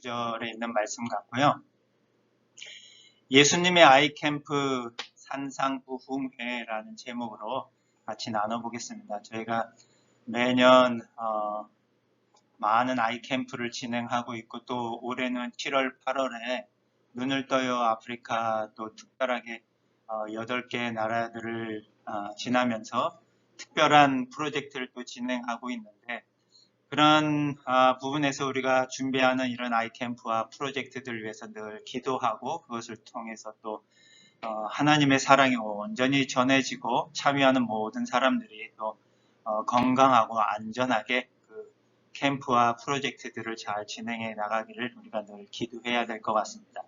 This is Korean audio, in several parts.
29절에 있는 말씀 같고요. 예수님의 아이캠프 산상부흥회라는 제목으로 같이 나눠보겠습니다. 저희가 매년 많은 아이캠프를 진행하고 있고 또 올해는 7월, 8월에 눈을 떠요 아프리카 또 특별하게 8개 나라들을 지나면서 특별한 프로젝트를 또 진행하고 있는데 그런 부분에서 우리가 준비하는 이런 아이캠프와 프로젝트들을 위해서 늘 기도하고 그것을 통해서 또 하나님의 사랑이 온전히 전해지고 참여하는 모든 사람들이 또 건강하고 안전하게 그 캠프와 프로젝트들을 잘 진행해 나가기를 우리가 늘 기도해야 될 것 같습니다.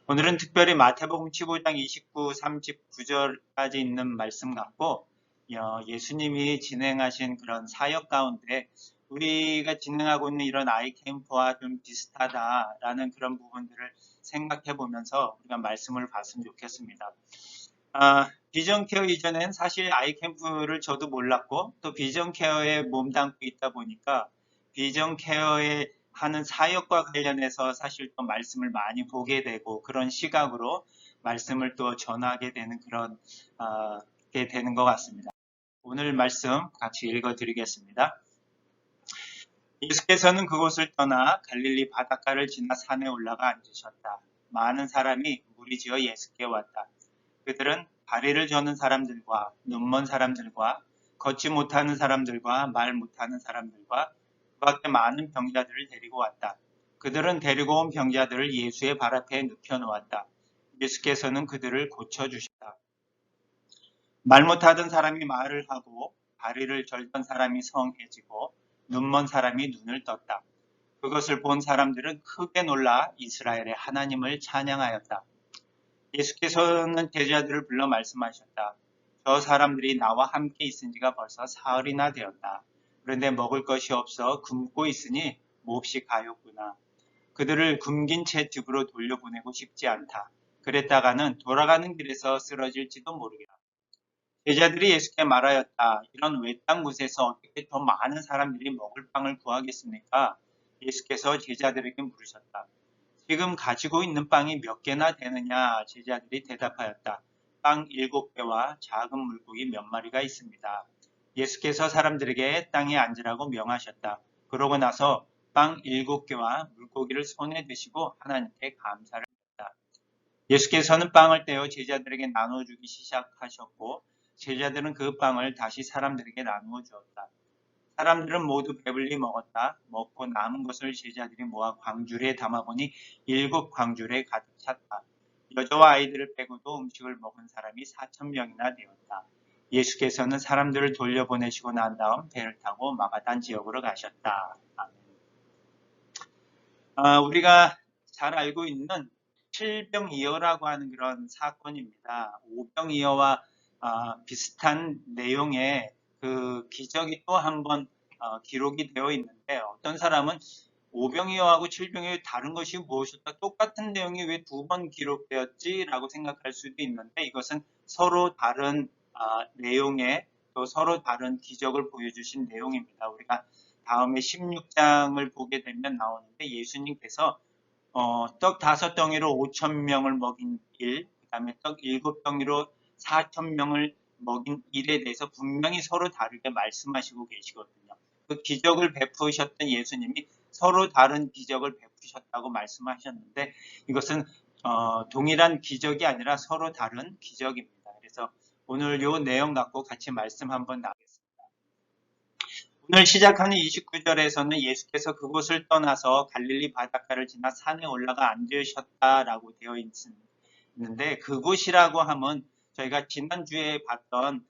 오늘은 특별히 마태복음 15장 29, 39절까지 있는 말씀 같고 예수님이 진행하신 그런 사역 가운데 우리가 진행하고 있는 이런 아이캠프와 좀 비슷하다라는 그런 부분들을 생각해 보면서 우리가 말씀을 봤으면 좋겠습니다. 비전케어 이전엔 사실 아이캠프를 저도 몰랐고 또 비전케어에 몸담고 있다 보니까 비전케어에 하는 사역과 관련해서 사실 또 말씀을 많이 보게 되고 그런 시각으로 말씀을 또 전하게 되는 그런 게 되는 것 같습니다. 오늘 말씀 같이 읽어드리겠습니다. 예수께서는 그곳을 떠나 갈릴리 바닷가를 지나 산에 올라가 앉으셨다. 많은 사람이 무리지어 예수께 왔다. 그들은 다리를 저는 사람들과 눈먼 사람들과 걷지 못하는 사람들과 말 못하는 사람들과 그 밖에 많은 병자들을 데리고 왔다. 그들은 데리고 온 병자들을 예수의 발 앞에 눕혀놓았다. 예수께서는 그들을 고쳐주셨다. 말 못하던 사람이 말을 하고 다리를 절던 사람이 성해지고 눈먼 사람이 눈을 떴다. 그것을 본 사람들은 크게 놀라 이스라엘의 하나님을 찬양하였다. 예수께서는 제자들을 불러 말씀하셨다. 저 사람들이 나와 함께 있은 지가 벌써 사흘이나 되었다. 그런데 먹을 것이 없어 굶고 있으니 몹시 가엾구나. 그들을 굶긴 채 집으로 돌려보내고 싶지 않다. 그랬다가는 돌아가는 길에서 쓰러질지도 모르겠다. 제자들이 예수께 말하였다. 이런 외딴 곳에서 어떻게 더 많은 사람들이 먹을 빵을 구하겠습니까? 예수께서 제자들에게 물으셨다. 지금 가지고 있는 빵이 몇 개나 되느냐? 제자들이 대답하였다. 빵 7개와 작은 물고기 몇 마리가 있습니다. 예수께서 사람들에게 땅에 앉으라고 명하셨다. 그러고 나서 빵 7개와 물고기를 손에 드시고 하나님께 감사를 했다. 예수께서는 빵을 떼어 제자들에게 나눠주기 시작하셨고 제자들은 그 빵을 다시 사람들에게 나누어 주었다. 사람들은 모두 배불리 먹었다. 먹고 남은 것을 제자들이 모아 광주리에 담아보니 7광주리에 가득 찼다. 여자와 아이들을 빼고도 음식을 먹은 사람이 4,000명이나 되었다. 예수께서는 사람들을 돌려보내시고 난 다음 배를 타고 마가단 지역으로 가셨다. 우리가 잘 알고 있는 칠병이어라고 하는 그런 사건입니다. 오병이어와 비슷한 내용의 그 기적이 또 한 번 기록이 되어 있는데 어떤 사람은 오병이어하고 칠병이어 다른 것이 무엇일까? 똑같은 내용이 왜 2번 기록되었지? 라고 생각할 수도 있는데 이것은 서로 다른 내용의 또 서로 다른 기적을 보여주신 내용입니다. 우리가 다음에 16장을 보게 되면 나오는데 예수님께서 떡 5덩이로 5,000명을 먹인 일, 그 다음에 떡 7덩이로 4,000명을 먹인 일에 대해서 분명히 서로 다르게 말씀하시고 계시거든요. 그 기적을 베푸셨던 예수님이 서로 다른 기적을 베푸셨다고 말씀하셨는데 이것은 동일한 기적이 아니라 서로 다른 기적입니다. 그래서 오늘 이 내용 갖고 같이 말씀 한번 나누겠습니다. 오늘 시작하는 29절에서는 예수께서 그곳을 떠나서 갈릴리 바닷가를 지나 산에 올라가 앉으셨다라고 되어 있는데 그곳이라고 하면 저희가 지난주에 봤던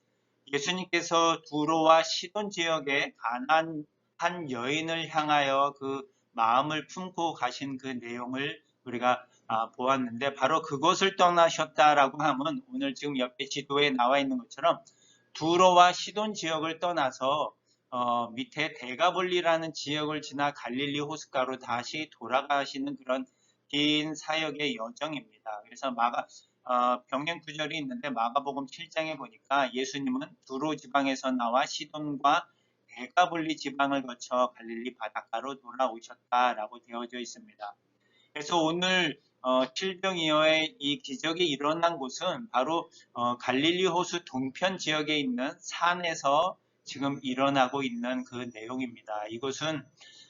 예수님께서 두로와 시돈 지역에 가난한 한 여인을 향하여 그 마음을 품고 가신 그 내용을 우리가 보았는데 바로 그곳을 떠나셨다라고 하면 오늘 지금 옆에 지도에 나와 있는 것처럼 두로와 시돈 지역을 떠나서 밑에 데가볼리라는 지역을 지나 갈릴리 호숫가로 다시 돌아가시는 그런 긴 사역의 여정입니다. 그래서 병행 구절이 있는데 마가복음 7장에 보니까 예수님은 두로 지방에서 나와 시돈과 데가볼리 지방을 거쳐 갈릴리 바닷가로 돌아오셨다라고 되어져 있습니다. 그래서 오늘 칠병이어의 이 기적이 일어난 곳은 바로 갈릴리 호수 동편 지역에 있는 산에서 지금 일어나고 있는 그 내용입니다. 이곳은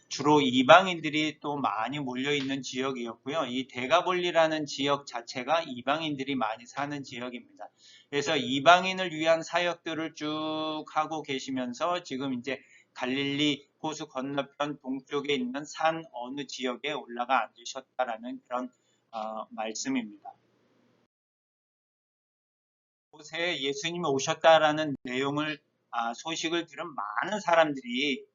주로 이방인들이 또 많이 몰려 있는 지역이었고요. 이 데가볼리라는 지역 자체가 이방인들이 많이 사는 지역입니다. 그래서 이방인을 위한 사역들을 쭉 하고 계시면서 지금 이제 갈릴리 호수 건너편 동쪽에 있는 산 어느 지역에 올라가 앉으셨다라는 그런 말씀입니다. 곳에 예수님이 오셨다라는 내용을 소식을 들은 많은 사람들이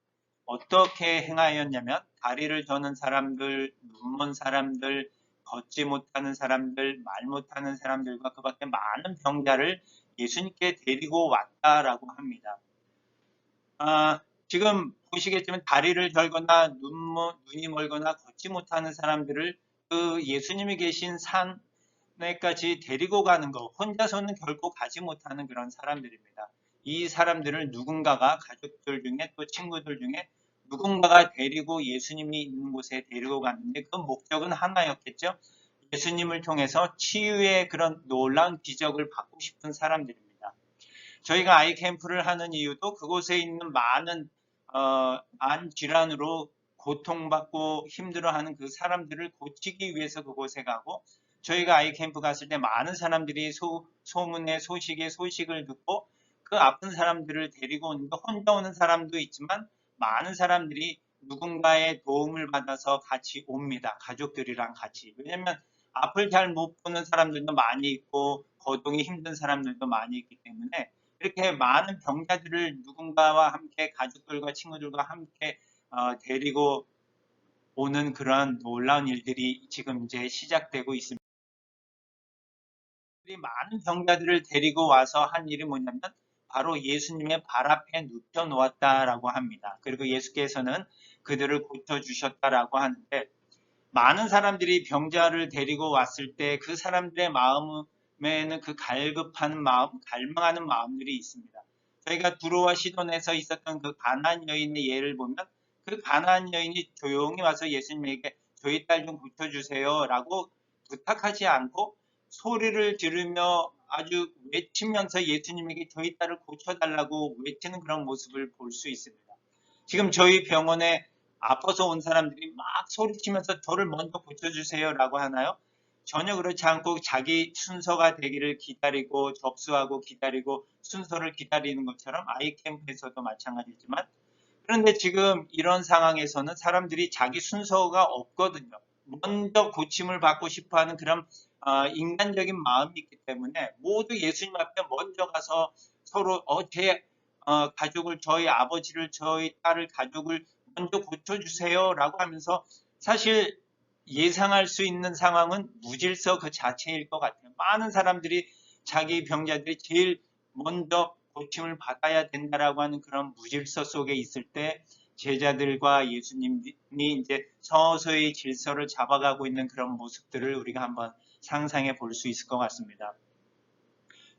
어떻게 행하였냐면 다리를 저는 사람들, 눈먼 사람들, 걷지 못하는 사람들, 말 못하는 사람들과 그 밖에 많은 병자를 예수님께 데리고 왔다라고 합니다. 지금 보시겠지만 다리를 절거나 눈이 멀거나 걷지 못하는 사람들을 그 예수님이 계신 산에까지 데리고 가는 거 혼자서는 결코 가지 못하는 그런 사람들입니다. 이 사람들을 누군가가 가족들 중에 또 친구들 중에 누군가가 데리고 예수님이 있는 곳에 데리고 갔는데 그 목적은 하나였겠죠. 예수님을 통해서 치유의 그런 놀라운 기적을 받고 싶은 사람들입니다. 저희가 아이 캠프를 하는 이유도 그곳에 있는 많은 안 질환으로 고통받고 힘들어하는 그 사람들을 고치기 위해서 그곳에 가고 저희가 아이 캠프 갔을 때 많은 사람들이 소문의 소식을 듣고 그 아픈 사람들을 데리고 오는데 혼자 오는 사람도 있지만 많은 사람들이 누군가의 도움을 받아서 같이 옵니다. 가족들이랑 같이. 왜냐면 앞을 잘 못 보는 사람들도 많이 있고 거동이 힘든 사람들도 많이 있기 때문에 이렇게 많은 병자들을 누군가와 함께 가족들과 친구들과 함께 데리고 오는 그런 놀라운 일들이 지금 이제 시작되고 있습니다. 많은 병자들을 데리고 와서 한 일이 뭐냐면 바로 예수님의 발 앞에 눕혀 놓았다라고 합니다. 그리고 예수께서는 그들을 고쳐주셨다라고 하는데 많은 사람들이 병자를 데리고 왔을 때 그 사람들의 마음에는 그 갈급한 마음, 갈망하는 마음들이 있습니다. 저희가 두로와 시돈에서 있었던 그 가나안 여인의 예를 보면 그 가나안 여인이 조용히 와서 예수님에게 저희 딸 좀 고쳐주세요 라고 부탁하지 않고 소리를 지르며 아주 외치면서 예수님에게 저희 딸을 고쳐달라고 외치는 그런 모습을 볼 수 있습니다. 지금 저희 병원에 아파서 온 사람들이 막 소리치면서 저를 먼저 고쳐주세요 라고 하나요? 전혀 그렇지 않고 자기 순서가 되기를 기다리고 접수하고 기다리고 순서를 기다리는 것처럼 아이캠프에서도 마찬가지지만 그런데 지금 이런 상황에서는 사람들이 자기 순서가 없거든요. 먼저 고침을 받고 싶어하는 그런 인간적인 마음이 있기 때문에 모두 예수님 앞에 먼저 가서 서로 제 가족을 저희 아버지를 저희 딸을 가족을 먼저 고쳐주세요 라고 하면서 사실 예상할 수 있는 상황은 무질서 그 자체일 것 같아요. 많은 사람들이 자기 병자들이 제일 먼저 고침을 받아야 된다라고 하는 그런 무질서 속에 있을 때 제자들과 예수님이 이제 서서히 질서를 잡아가고 있는 그런 모습들을 우리가 한번 상상해 볼 수 있을 것 같습니다.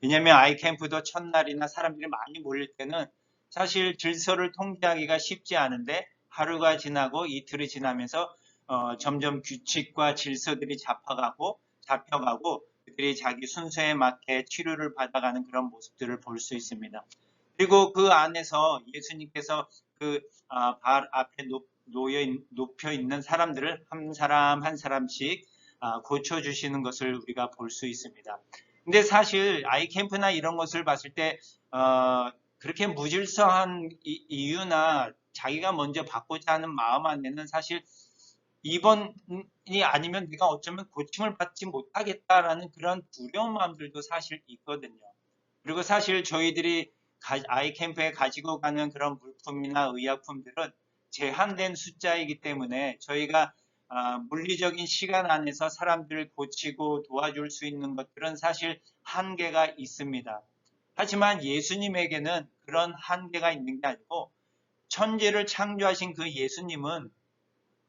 왜냐하면 아이캠프도 첫날이나 사람들이 많이 몰릴 때는 사실 질서를 통제하기가 쉽지 않은데 하루가 지나고 이틀이 지나면서 점점 규칙과 질서들이 잡혀가고 그들이 자기 순서에 맞게 치료를 받아가는 그런 모습들을 볼 수 있습니다. 그리고 그 안에서 예수님께서 그 발 앞에 높여 있는 사람들을 한 사람 한 사람씩 고쳐주시는 것을 우리가 볼 수 있습니다. 근데 사실 아이캠프나 이런 것을 봤을 때 그렇게 무질서한 이유나 자기가 먼저 받고자 하는 마음 안에는 사실 입원이 아니면 내가 어쩌면 고침을 받지 못하겠다라는 그런 두려운 마음들도 사실 있거든요. 그리고 사실 저희들이 아이캠프에 가지고 가는 그런 물품이나 의약품들은 제한된 숫자이기 때문에 저희가 물리적인 시간 안에서 사람들을 고치고 도와줄 수 있는 것들은 사실 한계가 있습니다. 하지만 예수님에게는 그런 한계가 있는 게 아니고 천지를 창조하신 그 예수님은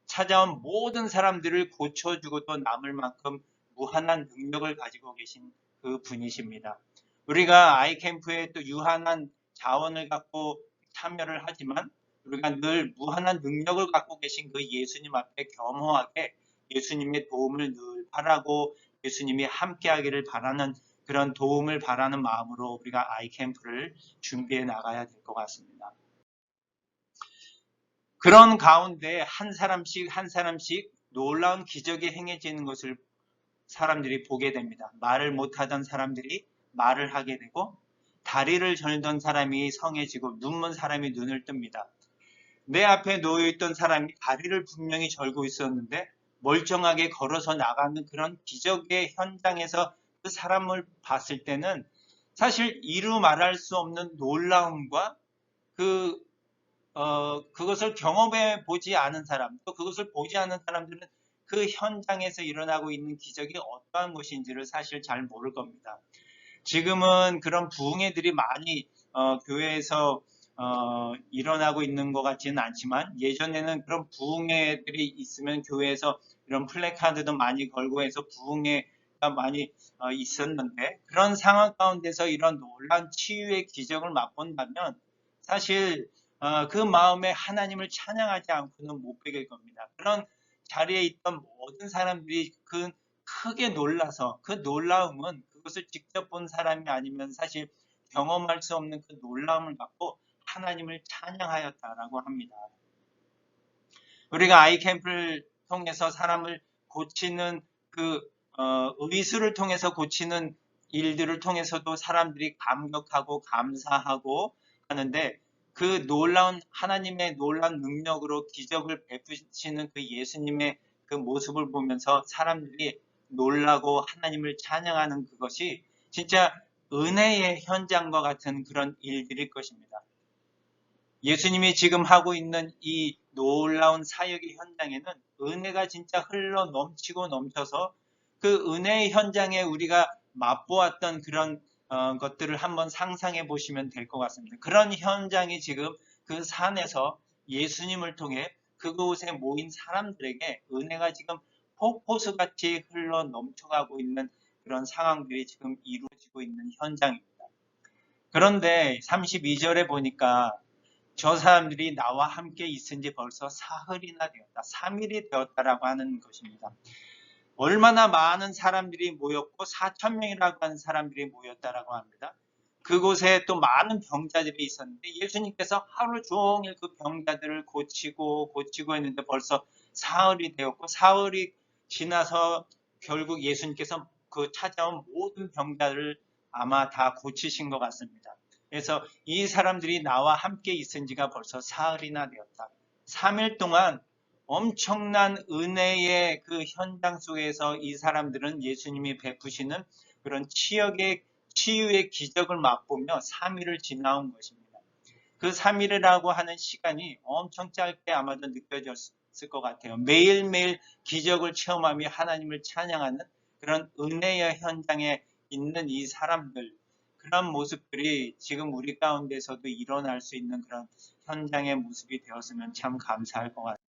찾아온 모든 사람들을 고쳐주고 또 남을 만큼 무한한 능력을 가지고 계신 그 분이십니다. 우리가 아이캠프에 또 유한한 자원을 갖고 참여를 하지만 우리가 늘 무한한 능력을 갖고 계신 그 예수님 앞에 겸허하게 예수님의 도움을 늘 바라고 예수님이 함께하기를 바라는 그런 도움을 바라는 마음으로 우리가 아이캠프를 준비해 나가야 될 것 같습니다. 그런 가운데 한 사람씩 한 사람씩 놀라운 기적이 행해지는 것을 사람들이 보게 됩니다. 말을 못하던 사람들이 말을 하게 되고, 다리를 절던 사람이 성해지고 눈먼 사람이 눈을 뜹니다. 내 앞에 놓여있던 사람이 다리를 분명히 절고 있었는데 멀쩡하게 걸어서 나가는 그런 기적의 현장에서 그 사람을 봤을 때는 사실 이루 말할 수 없는 놀라움과 그것을 경험해 보지 않은 사람, 또 그것을 보지 않은 사람들은 그 현장에서 일어나고 있는 기적이 어떠한 것인지를 사실 잘 모를 겁니다. 지금은 그런 부흥회들이 많이 교회에서 일어나고 있는 것 같지는 않지만, 예전에는 그런 부흥회들이 있으면 교회에서 이런 플래카드도 많이 걸고 해서 부흥회가 많이 있었는데, 그런 상황 가운데서 이런 놀라운 치유의 기적을 맛본다면 사실 그 마음에 하나님을 찬양하지 않고는 못 베길 겁니다. 그런 자리에 있던 모든 사람들이 그 크게 놀라서, 그 놀라움은 그것을 직접 본 사람이 아니면 사실 경험할 수 없는 그 놀라움을 갖고 하나님을 찬양하였다라고 합니다. 우리가 아이캠프를 통해서 사람을 고치는 그 의술을 통해서 고치는 일들을 통해서도 사람들이 감격하고 감사하고 하는데, 그 놀라운 하나님의 놀라운 능력으로 기적을 베푸시는 그 예수님의 그 모습을 보면서 사람들이 놀라고 하나님을 찬양하는 그것이 진짜 은혜의 현장과 같은 그런 일들일 것입니다. 예수님이 지금 하고 있는 이 놀라운 사역의 현장에는 은혜가 진짜 흘러 넘치고 넘쳐서 그 은혜의 현장에 우리가 맛보았던 그런 것들을 한번 상상해 보시면 될 것 같습니다. 그런 현장이 지금 그 산에서 예수님을 통해 그곳에 모인 사람들에게 은혜가 지금 폭포수같이 흘러 넘쳐가고 있는 그런 상황들이 지금 이루어지고 있는 현장입니다. 그런데 32절에 보니까 저 사람들이 나와 함께 있은 지 벌써 사흘이나 되었다. 3일이 되었다라고 하는 것입니다. 얼마나 많은 사람들이 모였고 4,000명이라고 하는 사람들이 모였다라고 합니다. 그곳에 또 많은 병자들이 있었는데 예수님께서 하루 종일 그 병자들을 고치고 했는데 벌써 사흘이 되었고, 사흘이 지나서 결국 예수님께서 그 찾아온 모든 병자들을 아마 다 고치신 것 같습니다. 그래서 이 사람들이 나와 함께 있은 지가 벌써 사흘이나 되었다. 3일 동안 엄청난 은혜의 그 현장 속에서 이 사람들은 예수님이 베푸시는 그런 치유의 기적을 맛보며 3일을 지나온 것입니다. 그 3일이라고 하는 시간이 엄청 짧게 아마도 느껴졌을 것 같아요. 매일매일 기적을 체험하며 하나님을 찬양하는 그런 은혜의 현장에 있는 이 사람들, 그런 모습들이 지금 우리 가운데서도 일어날 수 있는 그런 현장의 모습이 되었으면 참 감사할 것 같아요.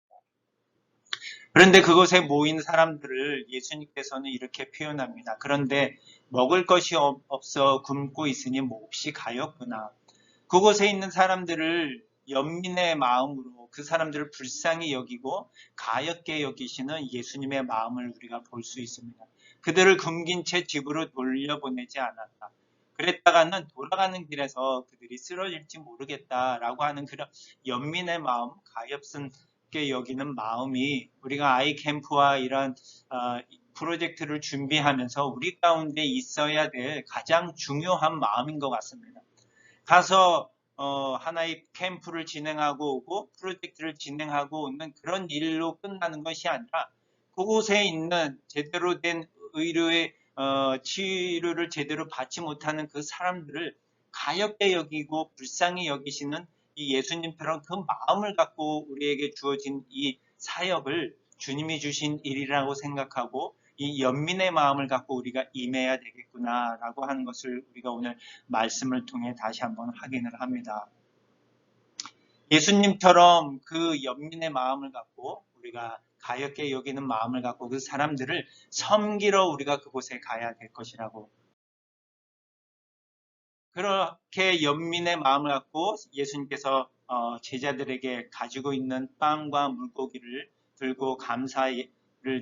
그런데 그곳에 모인 사람들을 예수님께서는 이렇게 표현합니다. 그런데 먹을 것이 없어 굶고 있으니 몹시 가엾구나. 그곳에 있는 사람들을 연민의 마음으로 그 사람들을 불쌍히 여기고 가엾게 여기시는 예수님의 마음을 우리가 볼 수 있습니다. 그들을 굶긴 채 집으로 돌려보내지 않았다. 그랬다가는 돌아가는 길에서 그들이 쓰러질지 모르겠다라고 하는 그런 연민의 마음, 가엾게 여기는 마음이 우리가 아이캠프와 이런 프로젝트를 준비하면서 우리 가운데 있어야 될 가장 중요한 마음인 것 같습니다. 가서 하나의 캠프를 진행하고 오고 프로젝트를 진행하고 오는 그런 일로 끝나는 것이 아니라 그곳에 있는 제대로 된 의료의 치료를 제대로 받지 못하는 그 사람들을 가엾게 여기고 불쌍히 여기시는 이 예수님처럼 그 마음을 갖고 우리에게 주어진 이 사역을 주님이 주신 일이라고 생각하고 이 연민의 마음을 갖고 우리가 임해야 되겠구나라고 하는 것을 우리가 오늘 말씀을 통해 다시 한번 확인을 합니다. 예수님처럼 그 연민의 마음을 갖고 우리가 가엾게 여기는 마음을 갖고 그 사람들을 섬기러 우리가 그곳에 가야 될 것이라고, 그렇게 연민의 마음을 갖고 예수님께서 제자들에게 가지고 있는 빵과 물고기를 들고 감사를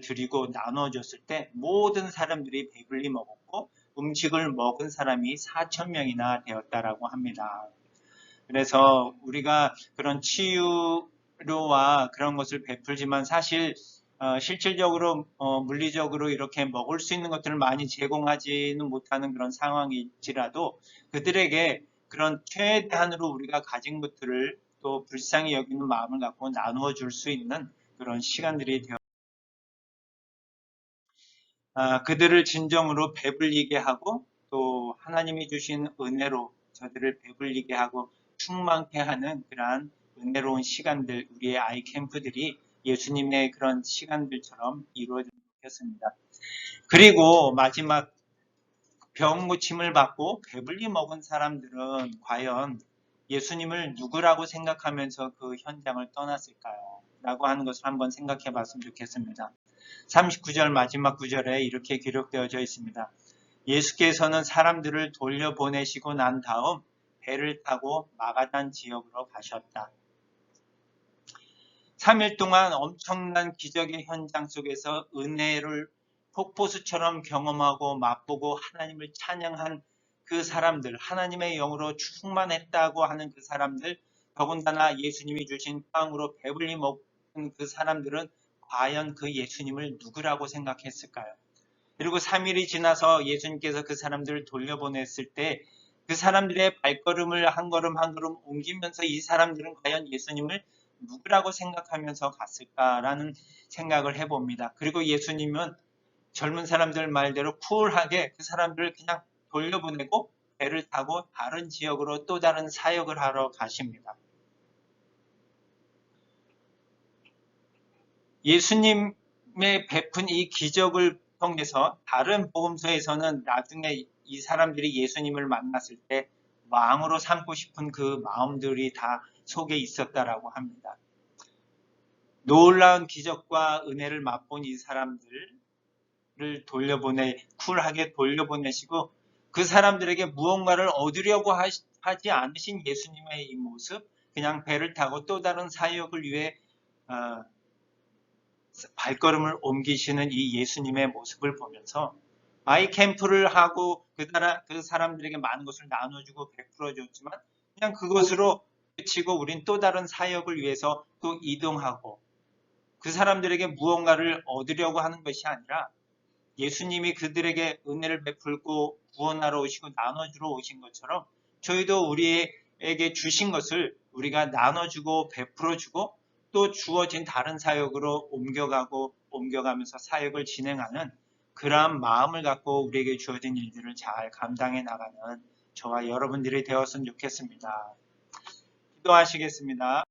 드리고 나눠줬을 때 모든 사람들이 배불리 먹었고 음식을 먹은 사람이 4,000명이나 되었다라고 합니다. 그래서 우리가 그런 치유와 그런 것을 베풀지만 사실 실질적으로 물리적으로 이렇게 먹을 수 있는 것들을 많이 제공하지는 못하는 그런 상황일지라도 그들에게 그런 최대한으로 우리가 가진 것들을 또 불쌍히 여기는 마음을 갖고 나누어 줄 수 있는 그런 시간들이 되어 그들을 진정으로 배불리게 하고 또 하나님이 주신 은혜로 저들을 배불리게 하고 충만케 하는 그러한 은혜로운 시간들, 우리의 아이 캠프들이 예수님의 그런 시간들처럼 이루어졌으면 좋겠습니다. 그리고 마지막 병 고침을 받고 배불리 먹은 사람들은 과연 예수님을 누구라고 생각하면서 그 현장을 떠났을까요? 라고 하는 것을 한번 생각해 봤으면 좋겠습니다. 39절 마지막 구절에 이렇게 기록되어져 있습니다. 예수께서는 사람들을 돌려보내시고 난 다음 배를 타고 마가단 지역으로 가셨다. 3일 동안 엄청난 기적의 현장 속에서 은혜를 폭포수처럼 경험하고 맛보고 하나님을 찬양한 그 사람들, 하나님의 영으로 충만했다고 하는 그 사람들, 더군다나 예수님이 주신 빵으로 배불리 먹은 그 사람들은 과연 그 예수님을 누구라고 생각했을까요? 그리고 3일이 지나서 예수님께서 그 사람들을 돌려보냈을 때 그 사람들의 발걸음을 한 걸음 한 걸음 옮기면서 이 사람들은 과연 예수님을 누구라고 생각하면서 갔을까라는 생각을 해봅니다. 그리고 예수님은 젊은 사람들 말대로 쿨하게 그 사람들을 그냥 돌려보내고 배를 타고 다른 지역으로 또 다른 사역을 하러 가십니다. 예수님의 베푼 이 기적을 통해서 다른 복음서에서는 나중에 이 사람들이 예수님을 만났을 때 왕으로 삼고 싶은 그 마음들이 다 속에 있었다라고 합니다. 놀라운 기적과 은혜를 맛본 이 사람들을 쿨하게 돌려보내시고 그 사람들에게 무언가를 얻으려고 하지 않으신 예수님의 이 모습, 그냥 배를 타고 또 다른 사역을 위해 발걸음을 옮기시는 이 예수님의 모습을 보면서 아이 캠프를 하고 그 사람들에게 많은 것을 나눠주고 베풀어줬지만 그냥 그것으로 그치고 우린 또 다른 사역을 위해서 또 이동하고 그 사람들에게 무언가를 얻으려고 하는 것이 아니라 예수님이 그들에게 은혜를 베풀고 구원하러 오시고 나눠주러 오신 것처럼 저희도 우리에게 주신 것을 우리가 나눠주고 베풀어주고 또 주어진 다른 사역으로 옮겨가면서 사역을 진행하는 그러한 마음을 갖고 우리에게 주어진 일들을 잘 감당해 나가는 저와 여러분들이 되었으면 좋겠습니다. 기도하시겠습니다.